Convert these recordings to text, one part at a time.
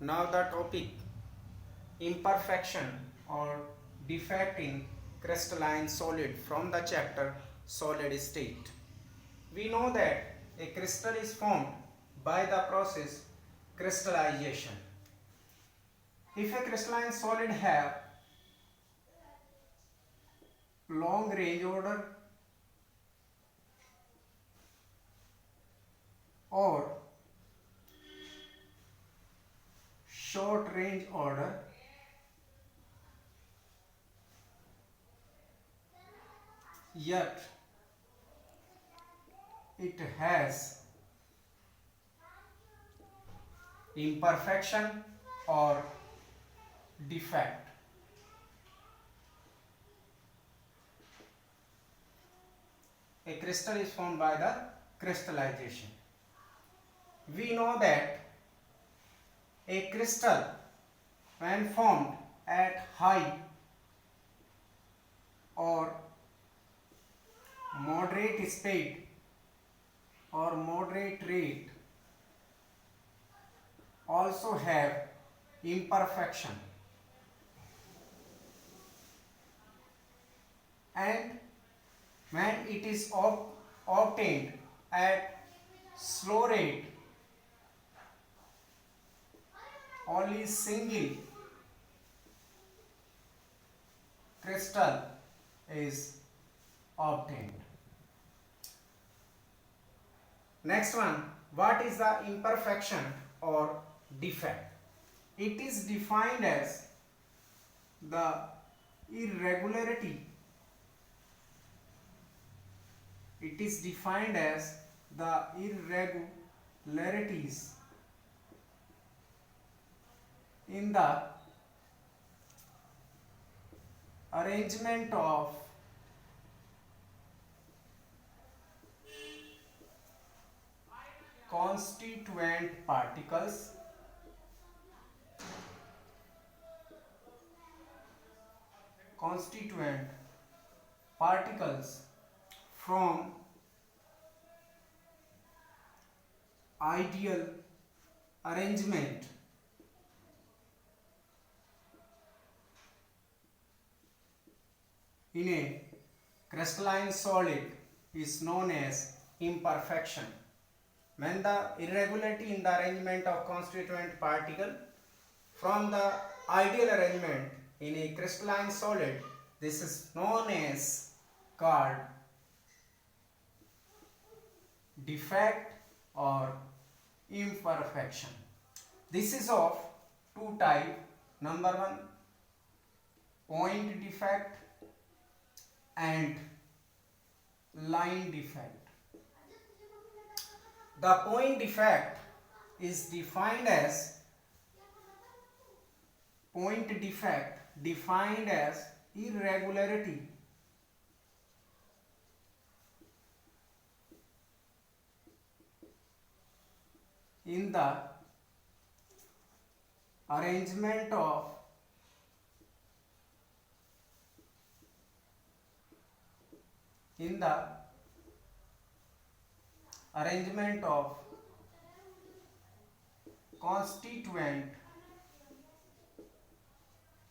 Now the topic imperfection or defect in crystalline solid from the chapter solid state. We know that a crystal is formed by the process crystallization. If a crystalline solid have long range order or short range order, yet it has imperfection or defect. A crystal is formed by the crystallization. We know that a crystal when formed at high or moderate speed or moderate rate also have imperfection, and when it is obtained at slow rate, only single crystal is obtained. Next one, what is the imperfection or defect? It is defined as the irregularity. It is defined as the irregularities in the arrangement of constituent particles from ideal arrangement in a crystalline solid is known as imperfection. When the irregularity in the arrangement of constituent particle from the ideal arrangement in a crystalline solid, this is known as called defect or imperfection. This is of two type. Number one, point defect and line defect. The point defect is defined as irregularity in the arrangement of constituent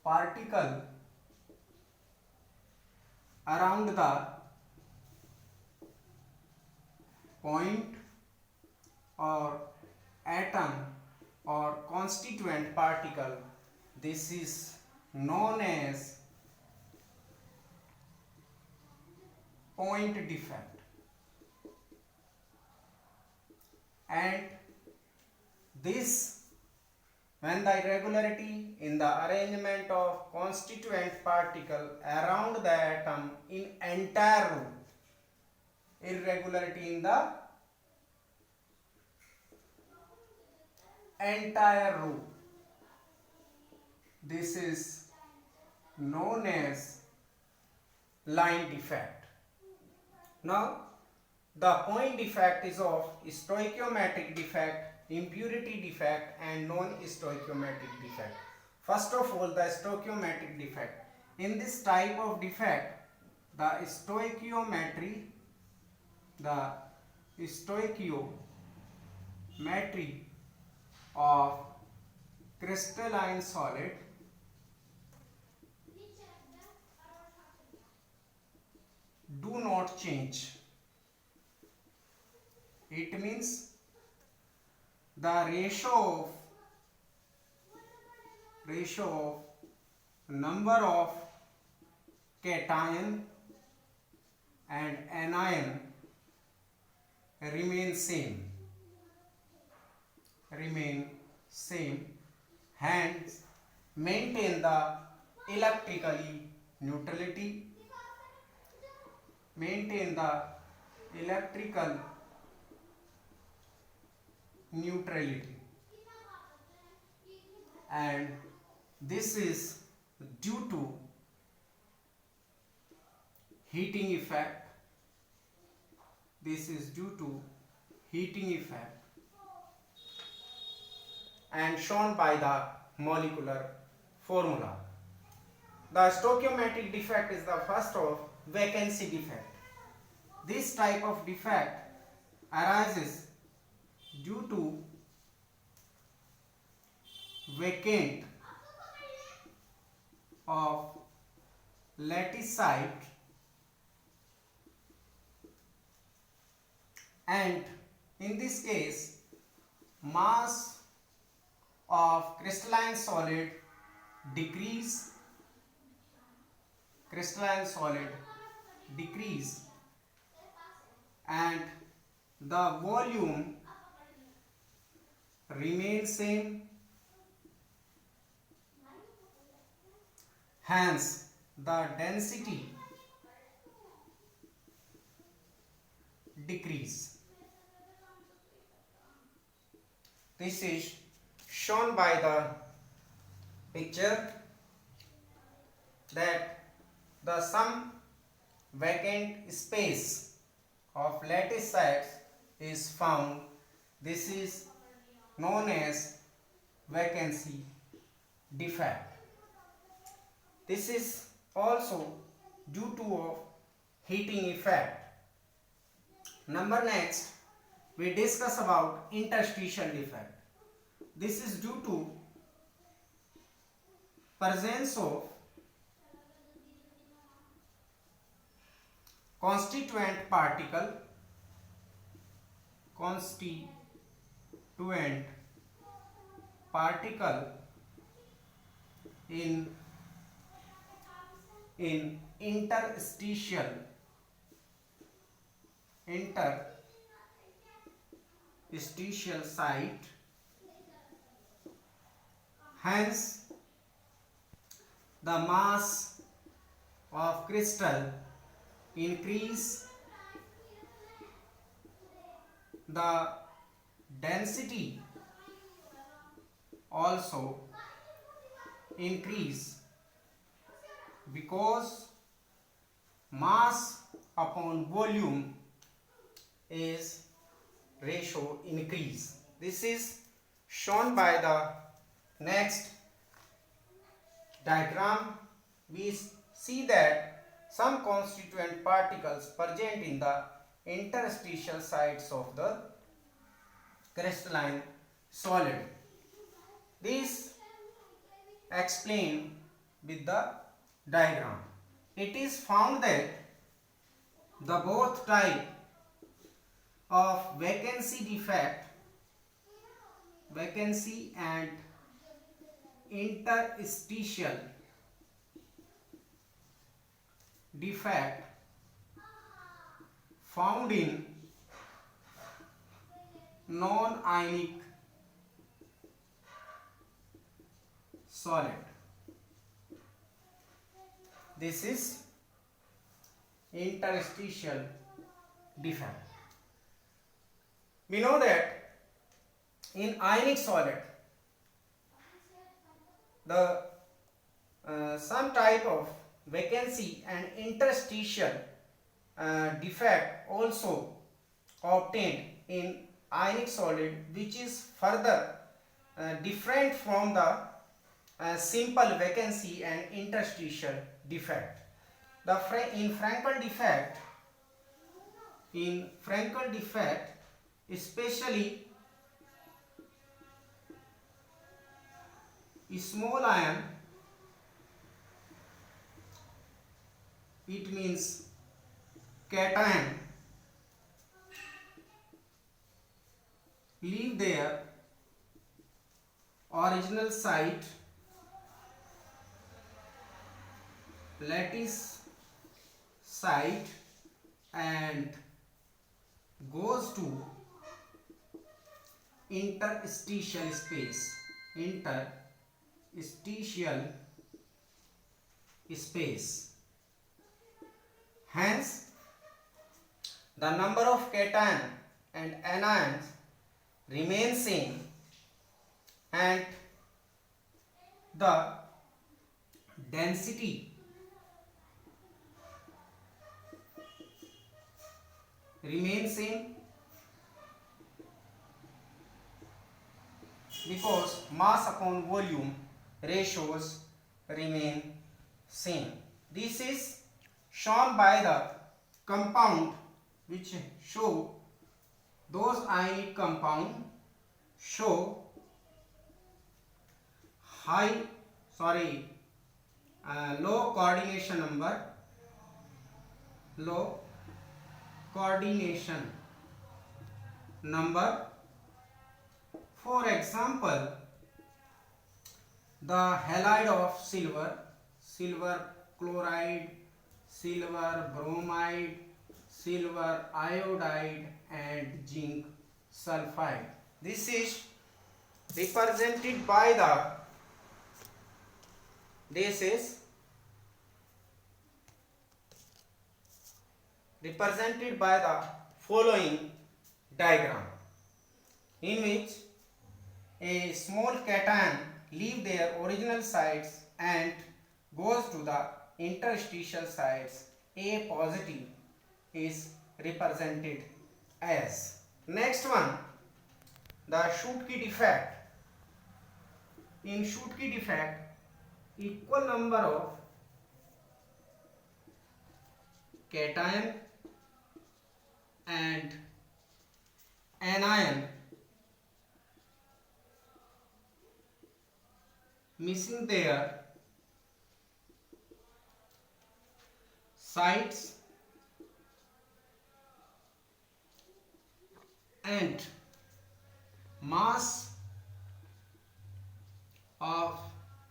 particle around the point or atom or constituent particle. This is known as point defect. And this, when the irregularity in the arrangement of constituent particle around the atom in entire row, irregularity in the entire row, this is known as line defect. Now the point defect is of stoichiometric defect, impurity defect and non-stoichiometric defect. First of all, the stoichiometric defect. In this type of defect, the stoichiometry of crystalline solid do not change. It means the ratio of number of cation and anion remain same, hence maintain the electrically neutrality, maintain the electrical neutrality, and this is due to heating effect. This is due to heating effect and shown by the molecular formula. The stoichiometric defect is the first of vacancy defect. This type of defect arises due to vacant of lattice site, and in this case mass of crystalline solid decrease, and the volume remains same, hence the density decrease. This is shown by the picture that the some vacant space of lattice sites is found. This is known as vacancy defect. This is also due to of heating effect. Number next, we discuss about interstitial defect. This is due to presence of constituent particle in interstitial site, hence the mass of crystal increase, the density also increase, because mass upon volume is ratio increase. This is shown by the next diagram. We see that some constituent particles present in the interstitial sites of the crystalline solid. This explained with the diagram. It is found that the both type of vacancy and interstitial defect found in non-ionic solid. This is interstitial defect. We know that in ionic solid the some type of vacancy and interstitial defect also obtained in ionic solid, which is further different from the simple vacancy and interstitial defect. In Frankel defect, especially small ion, it means cation, leave their original site, lattice site, and goes to interstitial space. Interstitial space. Hence, the number of cation and anions remain same, and the density remains same because mass upon volume ratios remain same. This is shown by the compound which show those ionic compound show low coordination number. For example, the halide of silver chloride, silver bromide, silver iodide, and zinc sulfide. This is represented by the following diagram, in which a small cation leave their original sites and goes to the interstitial sites. A positive is represented as. Next one, the Schottky defect. In Schottky defect, equal number of cation and anion missing their sites and mass of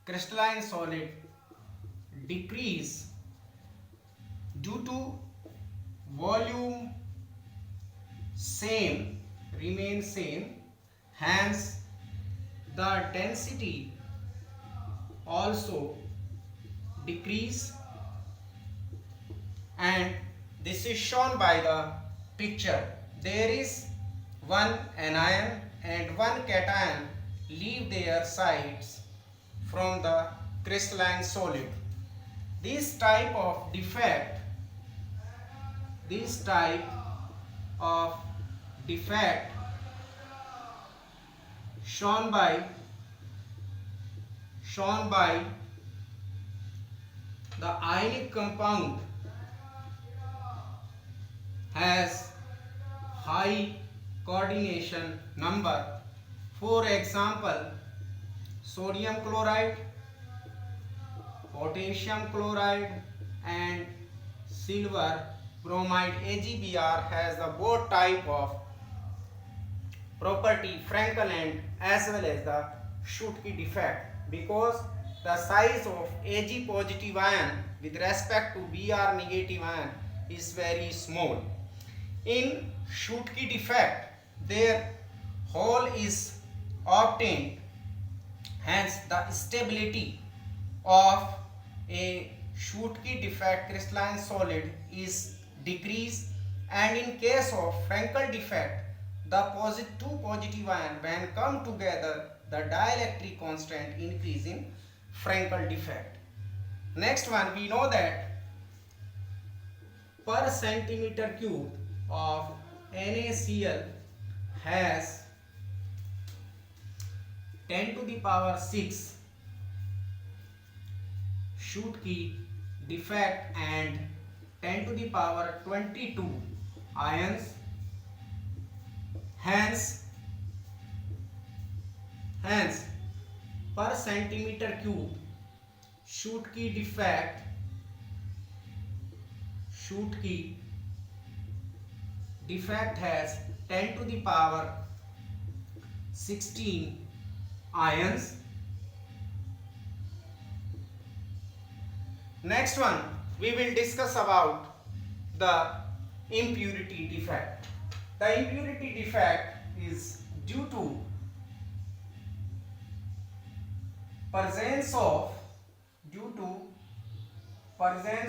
crystalline solid decrease due to volume remain same, hence the density also decrease, and this is shown by the picture. There is one anion and one cation leave their sites from the crystalline solid. This type of defect shown by the ionic compound has high coordination number. For example, sodium chloride, potassium chloride, and silver bromide AgBr has the both type of property Frankel and as well as the Schottky defect, because the size of Ag positive ion with respect to Br negative ion is very small. In Schottky defect, their hole is obtained, hence the stability of a Schottky defect crystalline solid is decreased, and in case of Frankel defect, the two positive ion when come together, the dielectric constant increase in Frankel defect. Next one, we know that per centimeter cube of NaCl has 10 to the power 6 Schottky defect and 10 to the power 22 ions. Hence per centimeter cube. Schottky defect has 10 to the power 16 ions. Next one, we will discuss about the impurity defect. The impurity defect is due to presence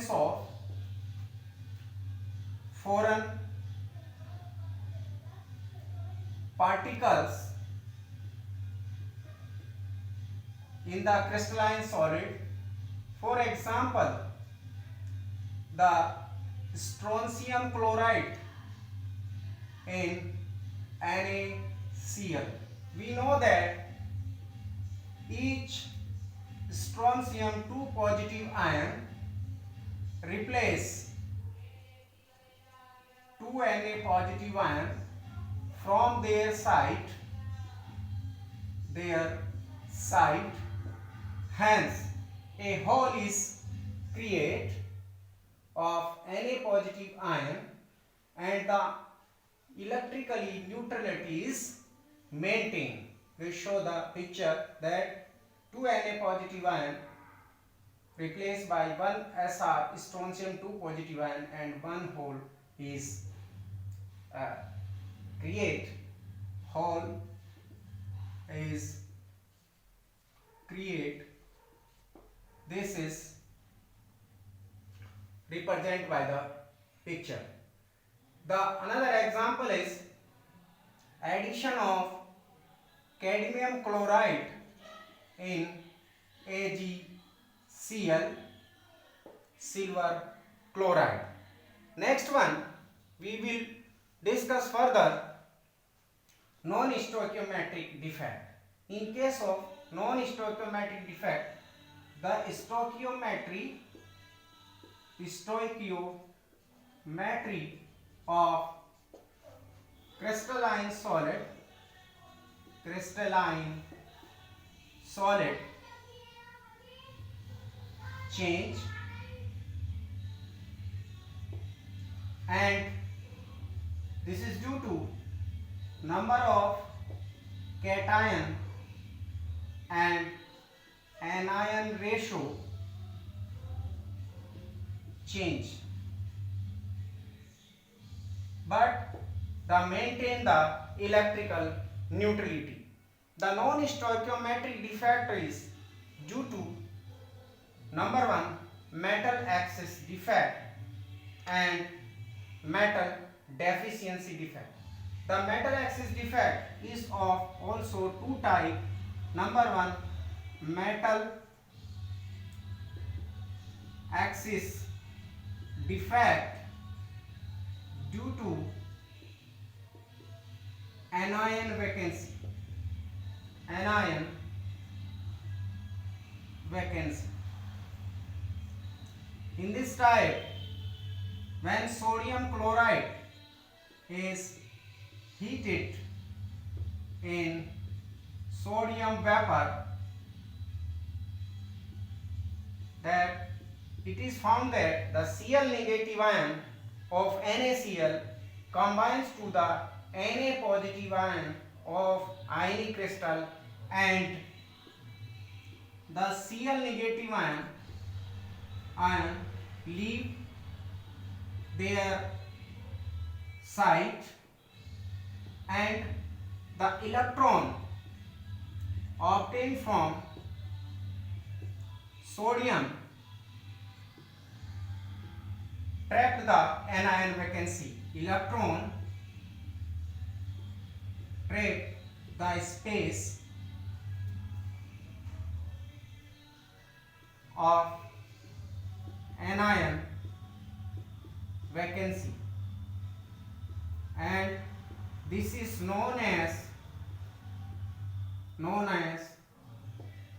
of foreign particles in the crystalline solid. For example, the strontium chloride in NaCl. We know that each strontium 2 positive ion replace 2 Na positive ion from their site. Hence a hole is created of Na positive ion and the electrically neutrality is maintained. We show the picture that 2 Na positive ion replaced by 1 Sr strontium 2 positive ion and one hole is create. This is represented by the picture. The another example is addition of cadmium chloride in AgCl, silver chloride. Next one, we will discuss further non-stoichiometric defect. In case of non-stoichiometric defect, the stoichiometry of crystalline solid change, and this is due to number of cation and anion ratio change, but they maintain the electrical neutrality. The non-stoichiometric defect is due to number 1 metal axis defect and metal deficiency defect. The metal axis defect is of also two types. Number 1 metal axis defect due to anion vacancy. In this type, when sodium chloride is heated in sodium vapor, that it is found that the Cl negative ion of NaCl combines to the Na positive ion of ionic crystal, and the Cl negative ion leave their site, and the electron obtained from sodium trap the anion vacancy. Electron trap the space of anion vacancy, and this is known as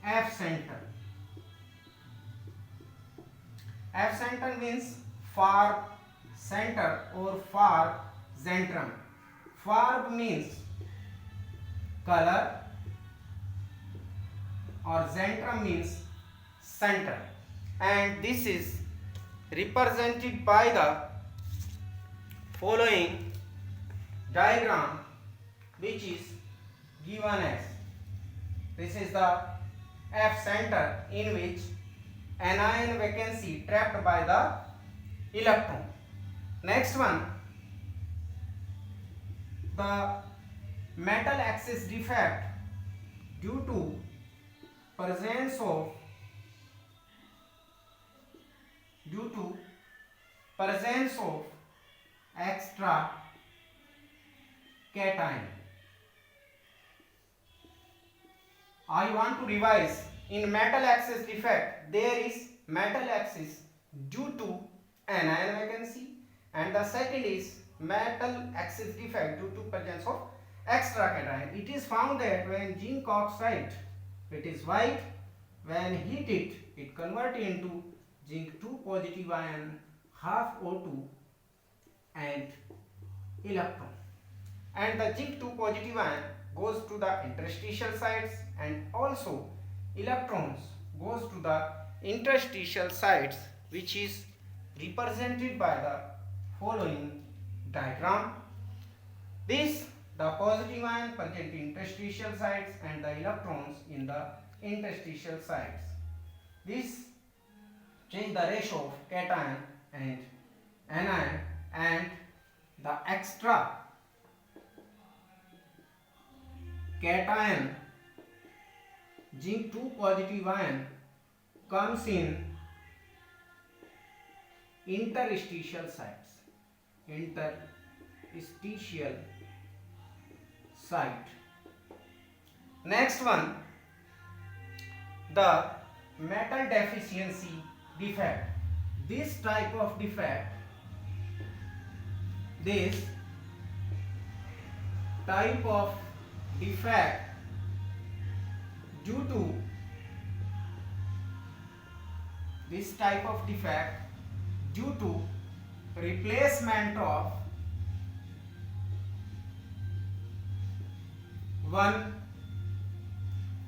F center. F center means far center or far centrum. Far means color or centrum means center, and this is represented by the following diagram, which is given as, this is the F center in which anion vacancy trapped by the electron. Next one, the metal axis defect due to presence of extra cation. I want to revise. In metal axis defect, there is metal axis due to anion vacancy, and the second is metal axis defect due to presence of extra cation. It is found that when zinc oxide, it is white, when heated, it converts into zinc 2 positive ion, half O2 and electron, and the zinc 2 positive ion goes to the interstitial sites, and also electrons goes to the interstitial sites, which is represented by the following diagram. This, the positive ion present in interstitial sites and the electrons in the interstitial sites. This change the ratio of cation and anion, and the extra cation zinc 2 positive ion comes in interstitial sites. Interstitial site. Next one, the metal deficiency defect. This type of defect, this type of defect due to replacement of one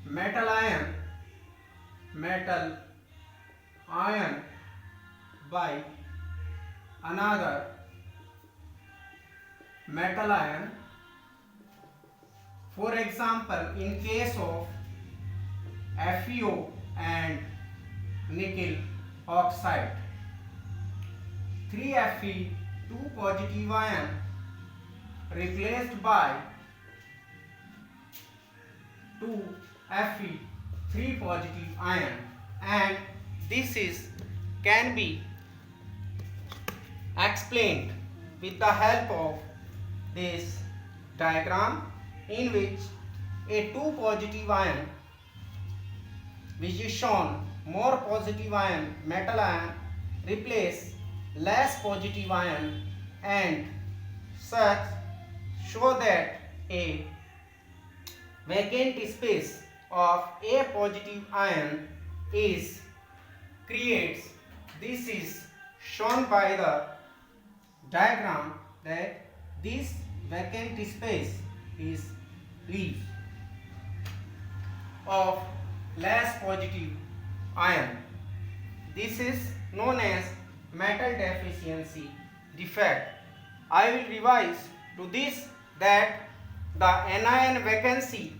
metal ion by another metal ion. For example, in case of FeO and nickel oxide, 3Fe 2 positive ion replaced by 2Fe 3 positive ion, and this can be explained with the help of this diagram, in which a 2 positive ion, which is shown more positive ion metal ion, replace less positive ion, and such show that a vacant space of a positive ion is creates. This is shown by the diagram, that this vacant space is leaves of less positive ion. This is known as metal deficiency defect. I will revise to this that the anion vacancy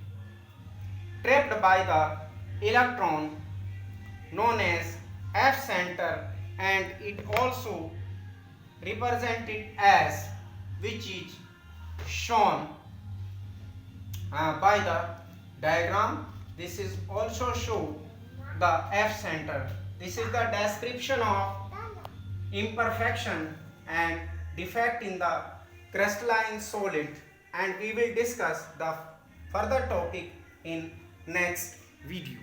trapped by the electron known as F center, and it also represented as, which is shown by the diagram. This is also show the F center. This is the description of imperfection and defect in the crystalline solid, and we will discuss the further topic in next video.